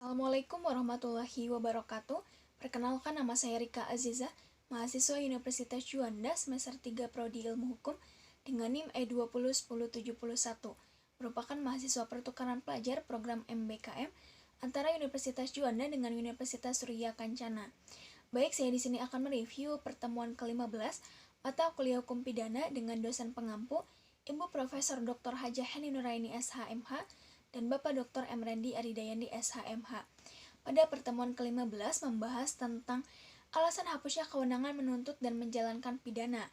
Assalamualaikum warahmatullahi wabarakatuh. Perkenalkan, nama saya Rika Aziza, mahasiswa Universitas Juanda semester 3 Prodi Ilmu Hukum dengan NIM E201071, merupakan mahasiswa pertukaran pelajar program MBKM antara Universitas Juanda dengan Universitas Surya Kencana. Baik, saya di sini akan mereview pertemuan ke-15 mata kuliah hukum pidana dengan dosen pengampu Ibu Profesor Dr. Hajah Heni Nuraini SHMH dan Bapak Dr. M. Rendi Aridayandi SHMH. Pada pertemuan ke-15 membahas tentang alasan hapusnya kewenangan menuntut dan menjalankan pidana.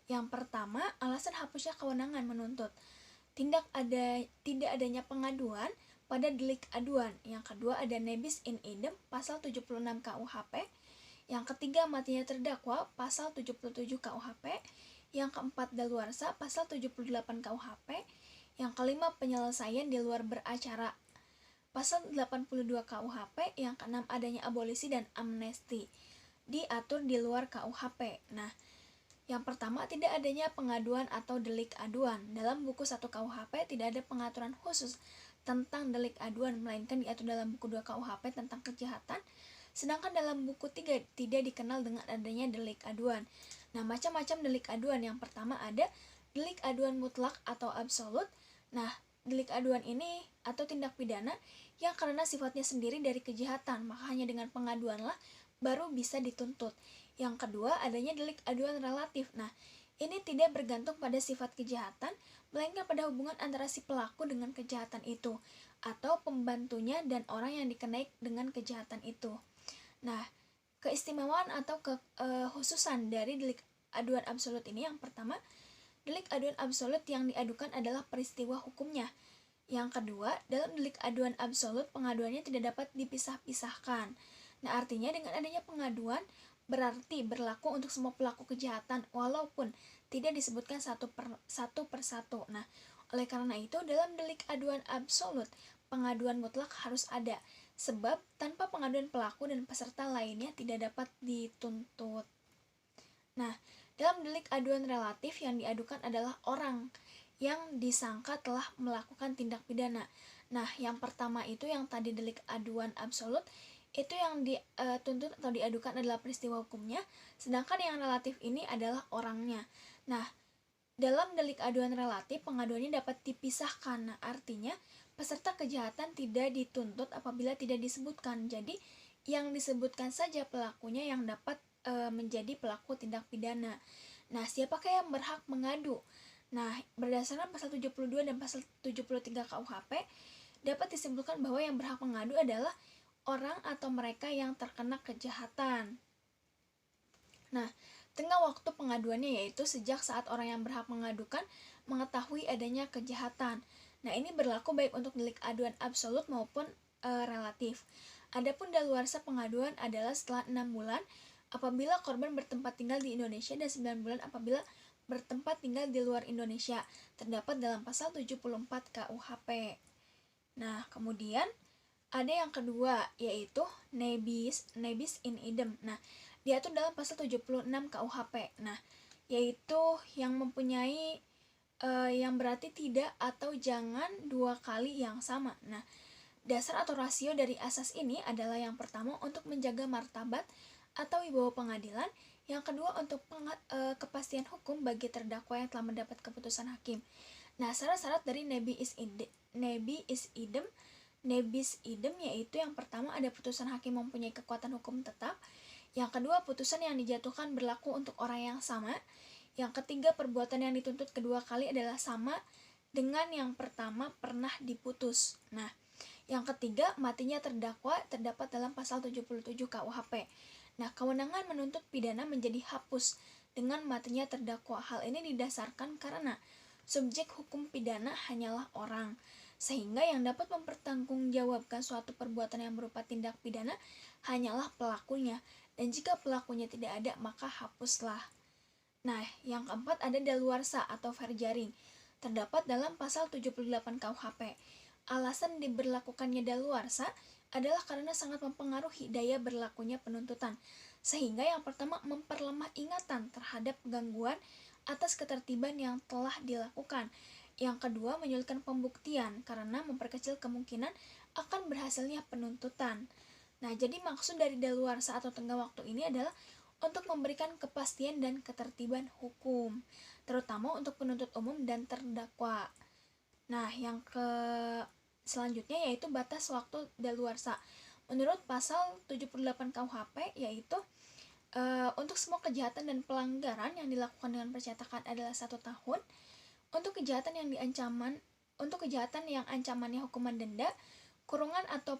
Yang pertama, alasan hapusnya kewenangan menuntut. Tidak adanya pengaduan pada delik aduan. Yang kedua, ada nebis in idem pasal 76 KUHP. Yang ketiga, matinya terdakwa pasal 77 KUHP. Yang keempat, daluarsa pasal 78 KUHP. Yang kelima, penyelesaian di luar beracara pasal 82 KUHP. Yang keenam, adanya abolisi dan amnesti diatur di luar KUHP. Nah, yang pertama, tidak adanya pengaduan atau delik aduan. Dalam buku 1 KUHP tidak ada pengaturan khusus tentang delik aduan, melainkan diatur dalam buku 2 KUHP tentang kejahatan, sedangkan dalam buku 3 tidak dikenal dengan adanya delik aduan. Nah, macam-macam delik aduan. Yang pertama ada delik aduan mutlak atau absolut. Nah, delik aduan ini atau tindak pidana yang karena sifatnya sendiri dari kejahatan, maka hanya dengan pengaduanlah baru bisa dituntut. Yang kedua, adanya delik aduan relatif. Nah, ini tidak bergantung pada sifat kejahatan, melainkan pada hubungan antara si pelaku dengan kejahatan itu, atau pembantunya dan orang yang dikenai dengan kejahatan itu. Nah, keistimewaan atau kekhususan dari delik aduan absolut ini, yang pertama, delik aduan absolut yang diadukan adalah peristiwa hukumnya. Yang kedua, dalam delik aduan absolut pengaduannya tidak dapat dipisah-pisahkan. Nah, artinya dengan adanya pengaduan berarti berlaku untuk semua pelaku kejahatan walaupun tidak disebutkan satu persatu. Nah, oleh karena itu dalam delik aduan absolut pengaduan mutlak harus ada, sebab tanpa pengaduan pelaku dan peserta lainnya tidak dapat dituntut. Nah, dalam delik aduan relatif yang diadukan adalah orang yang disangka telah melakukan tindak pidana. Nah, yang pertama itu yang tadi delik aduan absolut, itu yang dituntut atau diadukan adalah peristiwa hukumnya, sedangkan yang relatif ini adalah orangnya. Nah, dalam delik aduan relatif pengaduannya dapat dipisahkan. Nah, artinya peserta kejahatan tidak dituntut apabila tidak disebutkan. Jadi, yang disebutkan saja pelakunya yang dapat menjadi pelaku tindak pidana. Nah, siapakah yang berhak mengadu? Nah, berdasarkan pasal 72 dan pasal 73 KUHP dapat disimpulkan bahwa yang berhak mengadu adalah orang atau mereka yang terkena kejahatan. Nah, tengah waktu pengaduannya yaitu sejak saat orang yang berhak mengadukan mengetahui adanya kejahatan. Nah, ini berlaku baik untuk delik aduan absolut maupun relatif. Adapun daluarsa pengaduan adalah setelah 6 bulan apabila korban bertempat tinggal di Indonesia dan 9 bulan apabila bertempat tinggal di luar Indonesia, terdapat dalam pasal 74 KUHP. Nah, kemudian ada yang kedua yaitu nebis in idem. Nah, diatur dalam pasal 76 KUHP. Nah, yaitu yang mempunyai yang berarti tidak atau jangan dua kali yang sama. Nah, dasar atau rasio dari asas ini adalah yang pertama untuk menjaga martabat atau wibawa pengadilan, yang kedua untuk kepastian hukum bagi terdakwa yang telah mendapat keputusan hakim. Nah, syarat-syarat dari nebis idem yaitu yang pertama ada putusan hakim mempunyai kekuatan hukum tetap, yang kedua putusan yang dijatuhkan berlaku untuk orang yang sama, yang ketiga perbuatan yang dituntut kedua kali adalah sama dengan yang pertama pernah diputus. Nah, yang ketiga matinya terdakwa terdapat dalam pasal 77 KUHP. Nah, kewenangan menuntut pidana menjadi hapus dengan matinya terdakwa. Hal ini didasarkan karena subjek hukum pidana hanyalah orang, sehingga yang dapat mempertanggungjawabkan suatu perbuatan yang berupa tindak pidana hanyalah pelakunya, dan jika pelakunya tidak ada maka hapuslah. Nah, yang keempat ada daluarsa atau fair jaring, terdapat dalam pasal 78 KUHP. Alasan diberlakukannya daluarsa adalah karena sangat mempengaruhi daya berlakunya penuntutan, sehingga yang pertama memperlemah ingatan terhadap gangguan atas ketertiban yang telah dilakukan. Yang kedua, menyulitkan pembuktian karena memperkecil kemungkinan akan berhasilnya penuntutan. Nah, jadi maksud dari daluarsa atau tenggang waktu ini adalah untuk memberikan kepastian dan ketertiban hukum, terutama untuk penuntut umum dan terdakwa. Nah, yang selanjutnya yaitu batas waktu daluarsa. Menurut pasal 78 KUHP yaitu untuk semua kejahatan dan pelanggaran yang dilakukan dengan percetakan adalah 1 tahun. Untuk kejahatan yang ancamannya hukuman denda, kurungan atau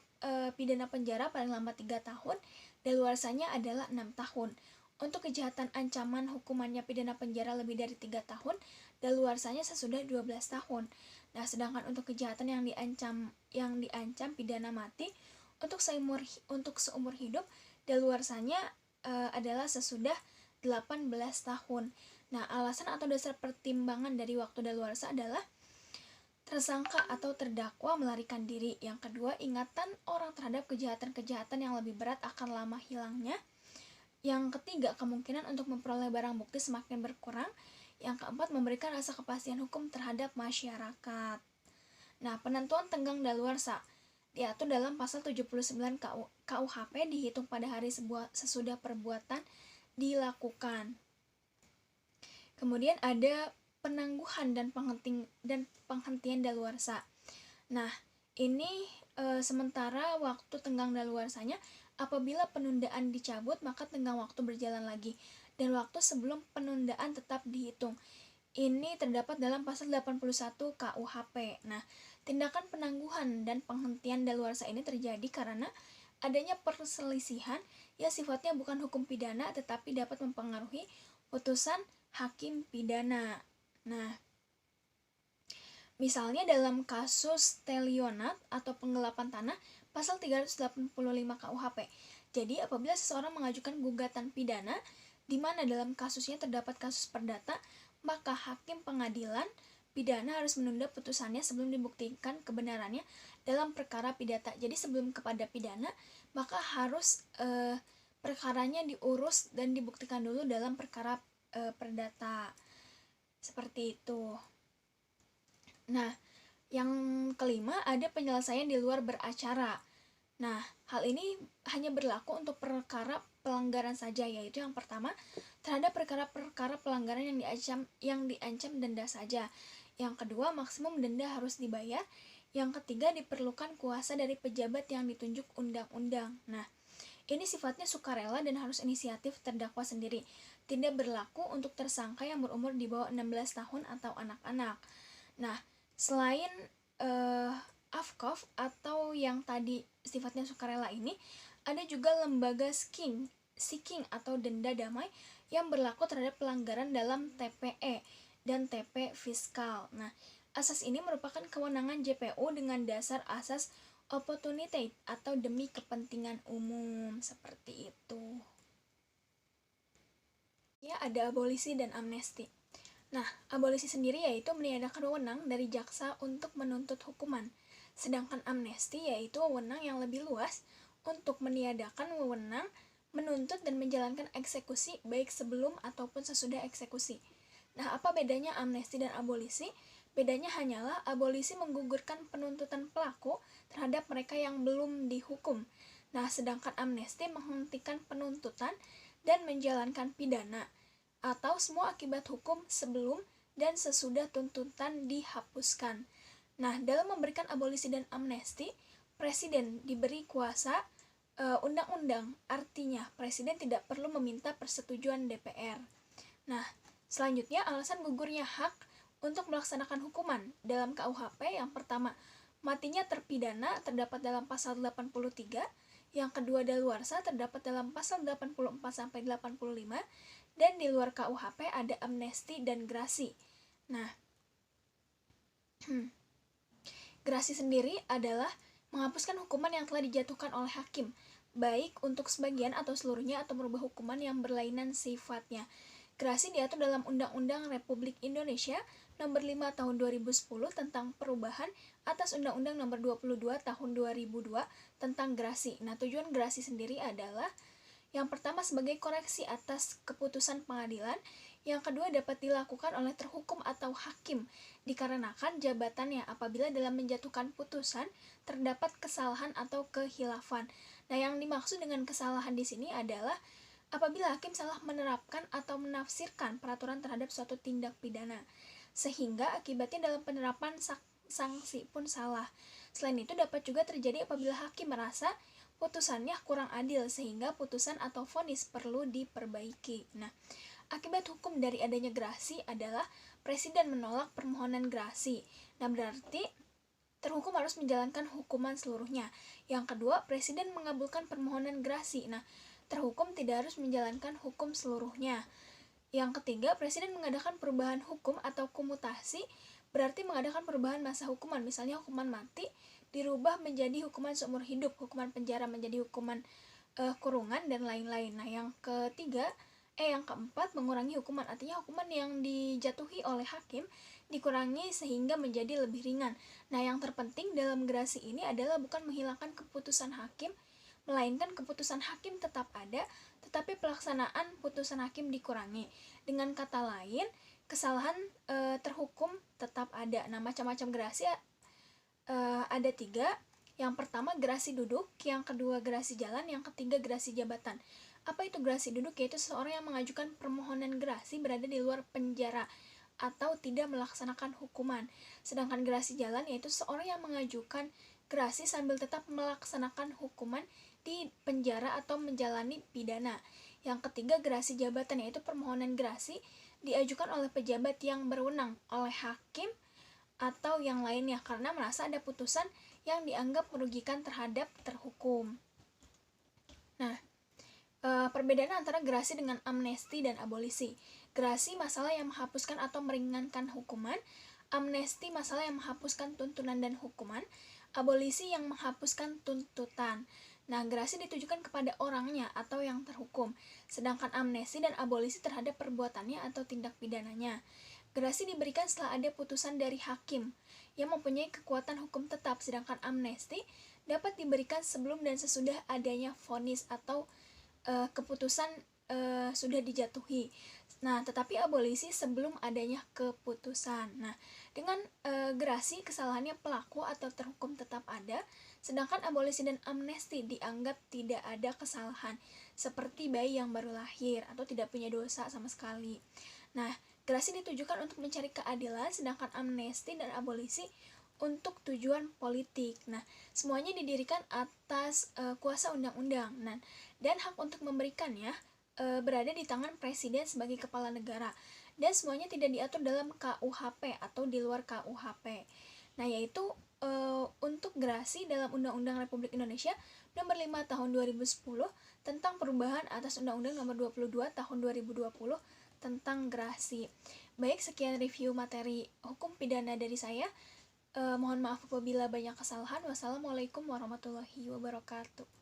pidana penjara paling lambat 3 tahun, daluarsanya adalah 6 tahun. Untuk kejahatan ancaman hukumannya pidana penjara lebih dari 3 tahun, daluarsanya sesudah 12 tahun. Nah, sedangkan untuk kejahatan yang diancam pidana mati untuk seumur hidup, daluarsanya adalah sesudah 18 tahun. Nah, alasan atau dasar pertimbangan dari waktu daluarsa adalah tersangka atau terdakwa melarikan diri. Yang kedua, ingatan orang terhadap kejahatan-kejahatan yang lebih berat akan lama hilangnya. Yang ketiga, kemungkinan untuk memperoleh barang bukti semakin berkurang. Yang keempat, memberikan rasa kepastian hukum terhadap masyarakat. Nah, penentuan tenggang daluarsa diatur dalam pasal 79 KUHP dihitung pada hari sesudah perbuatan dilakukan. Kemudian ada penangguhan dan penghentian daluarsa. Nah, ini sementara waktu tenggang daluarsanya apabila penundaan dicabut maka tenggang waktu berjalan lagi dan waktu sebelum penundaan tetap dihitung. Ini terdapat dalam pasal 81 KUHP. Nah, tindakan penangguhan dan penghentian daluarsa ini terjadi karena adanya perselisihan yang sifatnya bukan hukum pidana tetapi dapat mempengaruhi putusan hakim pidana. Nah, misalnya dalam kasus telionat atau penggelapan tanah pasal 385 KUHP. Jadi apabila seseorang mengajukan gugatan pidana di mana dalam kasusnya terdapat kasus perdata, maka hakim pengadilan pidana harus menunda putusannya sebelum dibuktikan kebenarannya dalam perkara pidata. Jadi sebelum kepada pidana, maka harus perkaranya diurus dan dibuktikan dulu dalam perkara perdata. Seperti itu. Nah, yang kelima ada penyelesaian di luar beracara. Nah, hal ini hanya berlaku untuk perkara pelanggaran saja, yaitu yang pertama terhadap perkara-perkara pelanggaran yang diancam denda saja. Yang kedua, maksimum denda harus dibayar. Yang ketiga, diperlukan kuasa dari pejabat yang ditunjuk undang-undang. Nah, ini sifatnya sukarela dan harus inisiatif terdakwa sendiri. Tidak berlaku untuk tersangka yang berumur di bawah 16 tahun atau anak-anak. Nah, selain AFKOF atau yang tadi sifatnya sukarela ini, ada juga lembaga seeking atau denda damai yang berlaku terhadap pelanggaran dalam TPE dan TP fiskal. Nah, asas ini merupakan kewenangan JPU dengan dasar asas opportunity atau demi kepentingan umum, seperti itu. Ya, ada abolisi dan amnesti. Nah, abolisi sendiri yaitu meniadakan wewenang dari jaksa untuk menuntut hukuman. Sedangkan amnesti yaitu wewenang yang lebih luas untuk meniadakan wewenang menuntut dan menjalankan eksekusi baik sebelum ataupun sesudah eksekusi. Nah, apa bedanya amnesti dan abolisi? Bedanya hanyalah abolisi menggugurkan penuntutan pelaku terhadap mereka yang belum dihukum. Nah, sedangkan amnesti menghentikan penuntutan dan menjalankan pidana atau semua akibat hukum sebelum dan sesudah tuntutan dihapuskan. Nah, dalam memberikan abolisi dan amnesti, presiden diberi kuasa undang-undang, artinya presiden tidak perlu meminta persetujuan DPR. Nah, selanjutnya alasan gugurnya hak untuk melaksanakan hukuman dalam KUHP. Yang pertama, matinya terpidana terdapat dalam pasal 83. Yang kedua, daluarsa terdapat dalam pasal 84 sampai 85. Dan di luar KUHP ada amnesti dan grasi. Nah, grasi sendiri adalah menghapuskan hukuman yang telah dijatuhkan oleh hakim, baik untuk sebagian atau seluruhnya atau merubah hukuman yang berlainan sifatnya. Grasi diatur dalam Undang-Undang Republik Indonesia Nomor 5 Tahun 2010 tentang perubahan atas Undang-Undang Nomor 22 Tahun 2002 tentang grasi. Nah, tujuan grasi sendiri adalah yang pertama sebagai koreksi atas keputusan pengadilan, Yang kedua dapat dilakukan oleh terhukum atau hakim dikarenakan jabatannya apabila dalam menjatuhkan putusan terdapat kesalahan atau kehilafan. Nah, yang dimaksud dengan kesalahan di sini adalah apabila hakim salah menerapkan atau menafsirkan peraturan terhadap suatu tindak pidana, sehingga akibatnya dalam penerapan sanksi pun salah. Selain itu dapat juga terjadi apabila hakim merasa putusannya kurang adil sehingga putusan atau vonis perlu diperbaiki. Nah, akibat hukum dari adanya gerasi adalah presiden menolak permohonan gerasi. Nah, berarti terhukum harus menjalankan hukuman seluruhnya. Yang kedua, presiden mengabulkan permohonan gerasi. Nah, terhukum tidak harus menjalankan hukum seluruhnya. Yang ketiga, presiden mengadakan perubahan hukum atau komutasi, berarti mengadakan perubahan masa hukuman. Misalnya hukuman mati dirubah menjadi hukuman seumur hidup, hukuman penjara menjadi hukuman kurungan, dan lain-lain. Nah, yang keempat, mengurangi hukuman. Artinya hukuman yang dijatuhi oleh hakim dikurangi sehingga menjadi lebih ringan. Nah, yang terpenting dalam gerasi ini adalah bukan menghilangkan keputusan hakim, melainkan keputusan hakim tetap ada, tetapi pelaksanaan putusan hakim dikurangi. Dengan kata lain, kesalahan terhukum tetap ada. Nah, macam-macam gerasi ada 3. Yang pertama gerasi duduk, yang kedua gerasi jalan, yang ketiga gerasi jabatan. Apa itu gerasi duduk? Yaitu seseorang yang mengajukan permohonan gerasi berada di luar penjara atau tidak melaksanakan hukuman. Sedangkan gerasi jalan yaitu seseorang yang mengajukan gerasi sambil tetap melaksanakan hukuman di penjara atau menjalani pidana. Yang ketiga gerasi jabatan, yaitu permohonan gerasi diajukan oleh pejabat yang berwenang, oleh hakim atau yang lainnya karena merasa ada putusan yang dianggap merugikan terhadap terhukum. Nah, perbedaan antara gerasi dengan amnesti dan abolisi. Gerasi masalah yang menghapuskan atau meringankan hukuman, amnesti masalah yang menghapuskan tuntunan dan hukuman, abolisi yang menghapuskan tuntutan. Nah, gerasi ditujukan kepada orangnya atau yang terhukum, sedangkan amnesti dan abolisi terhadap perbuatannya atau tindak pidananya. Gerasi diberikan setelah ada putusan dari hakim yang mempunyai kekuatan hukum tetap, sedangkan amnesti dapat diberikan sebelum dan sesudah adanya vonis atau keputusan sudah dijatuhi. Nah, tetapi abolisi sebelum adanya keputusan. Nah, dengan gerasi kesalahannya pelaku atau terhukum tetap ada, sedangkan abolisi dan amnesti dianggap tidak ada kesalahan, seperti bayi yang baru lahir atau tidak punya dosa sama sekali. Nah, gerasi ditujukan untuk mencari keadilan, sedangkan amnesti dan abolisi untuk tujuan politik. Nah, semuanya didirikan atas kuasa undang-undang. Nah, dan hak untuk memberikannya berada di tangan presiden sebagai kepala negara. Dan semuanya tidak diatur dalam KUHP atau di luar KUHP. Nah, yaitu untuk gerasi dalam Undang-Undang Republik Indonesia Nomor 5 Tahun 2010 tentang perubahan atas Undang-Undang Nomor 22 Tahun 2020 tentang gerasi. Baik, sekian review materi hukum pidana dari saya. Mohon maaf apabila banyak kesalahan. Wassalamualaikum warahmatullahi wabarakatuh.